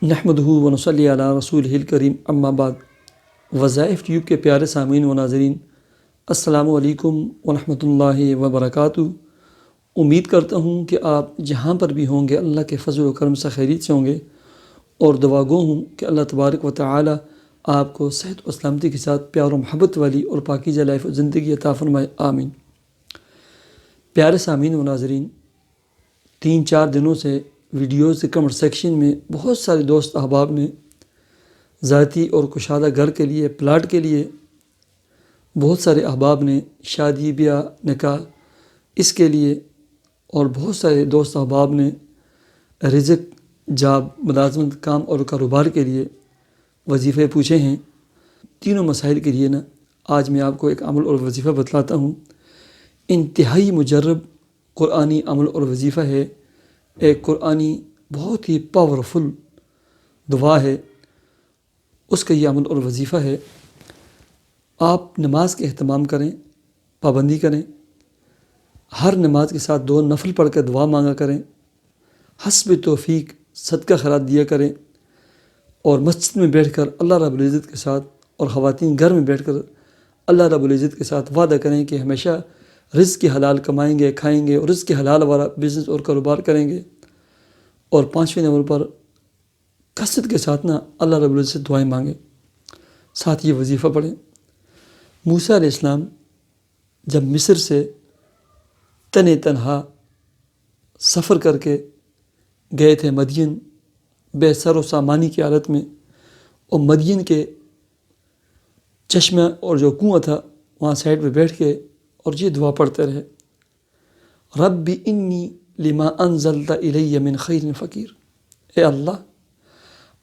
نحمدہ ونصلی علی رسولہ الکریم اما بعد۔ وظائف ٹیوب کے پیارے سامعین و ناظرین، السلام علیکم ورحمۃ اللہ وبرکاتہ۔ امید کرتا ہوں کہ آپ جہاں پر بھی ہوں گے اللہ کے فضل و کرم سے خیریت سے ہوں گے، اور دعا گو ہوں کہ اللہ تبارک و تعالی آپ کو صحت و سلامتی کے ساتھ پیار و محبت والی اور پاکیزہ لائف و زندگی عطا فرمائے، آمین۔ پیارے سامعین و ناظرین، 3-4 دنوں سے ویڈیوز کے کمنٹ سیکشن میں بہت سارے دوست احباب نے ذاتی اور کشادہ گھر کے لیے، پلاٹ کے لیے، بہت سارے احباب نے شادی بیاہ نکاح اس کے لیے، اور بہت سارے دوست احباب نے رزق، جاب، ملازمت، کام اور کاروبار کے لیے وظیفے پوچھے ہیں۔ تینوں مسائل کے لیے آج میں آپ کو ایک عمل اور وظیفہ بتلاتا ہوں۔ انتہائی مجرب قرآنی عمل اور وظیفہ ہے، ایک قرآنی بہت ہی پاورفل دعا ہے، اس کا یہ عمل اور وظیفہ ہے۔ آپ نماز کے اہتمام کریں، پابندی کریں، ہر نماز کے ساتھ 2 نفل پڑھ کر دعا مانگا کریں، حسب توفیق صدقہ خیرات دیا کریں، اور مسجد میں بیٹھ کر اللہ رب العزت کے ساتھ، اور خواتین گھر میں بیٹھ کر اللہ رب العزت کے ساتھ وعدہ کریں کہ ہمیشہ رزق کی حلال کمائیں گے، کھائیں گے، اور رزق کی حلال والا بزنس اور کاروبار کریں گے۔ اور 5ویں نمبر پر کثرت کے ساتھ اللہ رب العزت سے دعائیں مانگیں، ساتھ یہ وظیفہ پڑھیں۔ موسیٰ علیہ السلام جب مصر سے تنہا سفر کر کے گئے تھے مدین، بے سر و سامانی کی حالت میں، اور مدین کے چشمہ اور جو کنواں تھا وہاں سائڈ پہ بیٹھ کے اور یہ دعا پڑھتے رہے، رب انی لما انزلت الی من خیر فقیر۔ اے اللہ،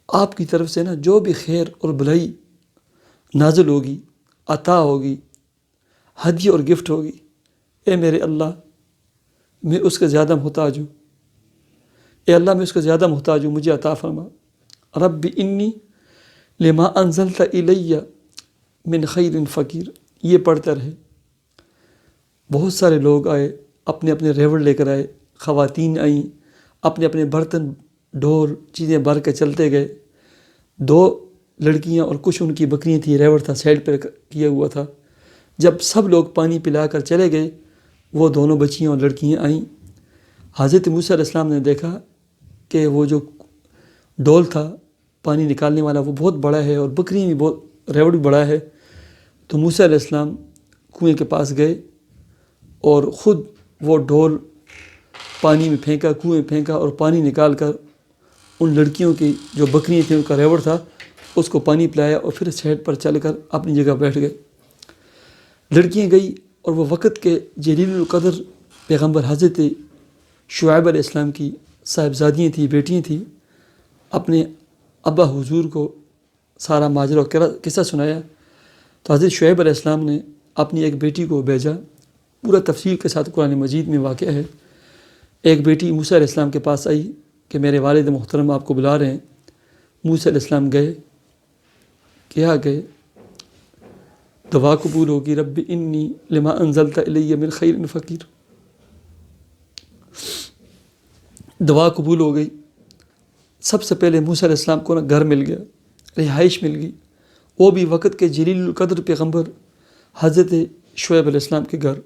آپ کی طرف سے جو بھی خیر اور بھلائی نازل ہوگی، عطا ہوگی، ہدیہ اور گفٹ ہوگی، اے میرے اللہ، میں اس کا زیادہ محتاج ہوں۔ اے اللہ، میں اس کا زیادہ محتاج ہوں، مجھے عطا فرما۔ رب انی لما انزلت الی من خیر فقیر، یہ پڑھتا رہے۔ بہت سارے لوگ آئے، اپنے اپنے ریوڑ لے کر آئے، خواتین آئیں، اپنے اپنے برتن، ڈھول، چیزیں بھر کے چلتے گئے۔ 2 لڑکیاں اور کچھ ان کی بکریاں تھیں، ریوڑ تھا سائڈ پہ کیا ہوا تھا۔ جب سب لوگ پانی پلا کر چلے گئے، وہ دونوں بچیاں اور لڑکیاں آئیں۔ حضرت موسیٰ علیہ السلام نے دیکھا کہ وہ جو ڈول تھا پانی نکالنے والا وہ بہت بڑا ہے، اور بکریاں بھی بہت، ریوڑ بھی بڑا ہے۔ تو موسیٰ علیہ السلام کنویں کے پاس گئے اور خود وہ ڈول پانی میں پھینکا، کنویں میں پھینکا، اور پانی نکال کر ان لڑکیوں کی جو بکریاں تھیں، ان کا ریوڑ تھا، اس کو پانی پلایا، اور پھر سائڈ پر چل کر اپنی جگہ بیٹھ گئے۔ لڑکیاں گئی، اور وہ وقت کے جلیل القدر پیغمبر حضرت شعیب علیہ السلام کی صاحبزادیاں تھیں، بیٹیاں تھیں، اپنے ابا حضور کو سارا ماجرا قصہ سنایا۔ تو حضرت شعیب علیہ السلام نے اپنی ایک بیٹی کو بھیجا، پورا تفصیل کے ساتھ قرآن مجید میں واقع ہے۔ ایک بیٹی موسیٰ علیہ السلام کے پاس آئی کہ میرے والد محترم آپ کو بلا رہے ہیں۔ موسیٰ علیہ السلام گئے، کیا گئے، دعا قبول ہوگی، رب انی لما انزلت الی من خیر فقیر، دعا قبول ہو گئی۔ سب سے پہلے موسیٰ علیہ السلام کو گھر مل گیا، رہائش مل گئی، وہ بھی وقت کے جلیل القدر پیغمبر حضرت شعیب علیہ السلام کے گھر۔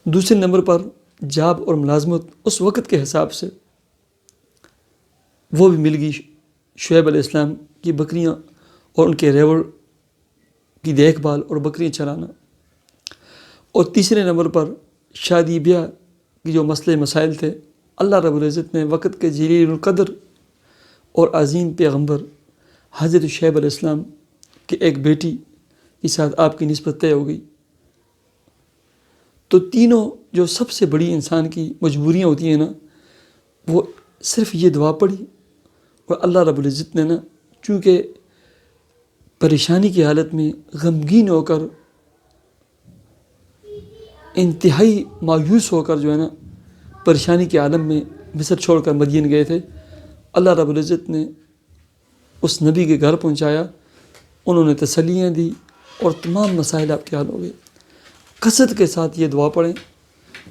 دوسرے نمبر پر جاب اور ملازمت اس وقت کے حساب سے وہ بھی مل گئی، شعیب علیہ السلام کی بکریاں اور ان کے ریوڑ کی دیکھ بھال اور بکریاں چرانا۔ اور تیسرے نمبر پر شادی بیاہ کی جو مسئلے مسائل تھے، اللہ رب العزت نے وقت کے جلیل القدر اور عظیم پیغمبر حضرت شعیب علیہ السلام کی ایک بیٹی کے ساتھ آپ کی نسبت طے ہو گئی۔ تو تینوں جو سب سے بڑی انسان کی مجبوریاں ہوتی ہیں وہ صرف یہ دعا پڑھی، اور اللہ رب العزت نے چونکہ پریشانی کی حالت میں غمگین ہو کر، انتہائی مایوس ہو کر پریشانی کے عالم میں مصر چھوڑ کر مدین گئے تھے، اللہ رب العزت نے اس نبی کے گھر پہنچایا، انہوں نے تسلیاں دی، اور تمام مسائل آپ کے حل ہو گئے۔ کثرت کے ساتھ یہ دعا پڑھیں،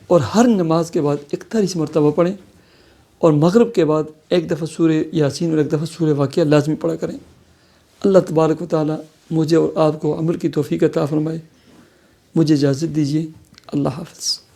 اور ہر نماز کے بعد 41 مرتبہ پڑھیں، اور مغرب کے بعد ایک دفعہ سورہ یاسین اور ایک دفعہ سورہ واقعہ لازمی پڑھا کریں۔ اللہ تبارک و تعالی مجھے اور آپ کو عمل کی توفیق عطا فرمائے۔ مجھے اجازت دیجیے، اللہ حافظ۔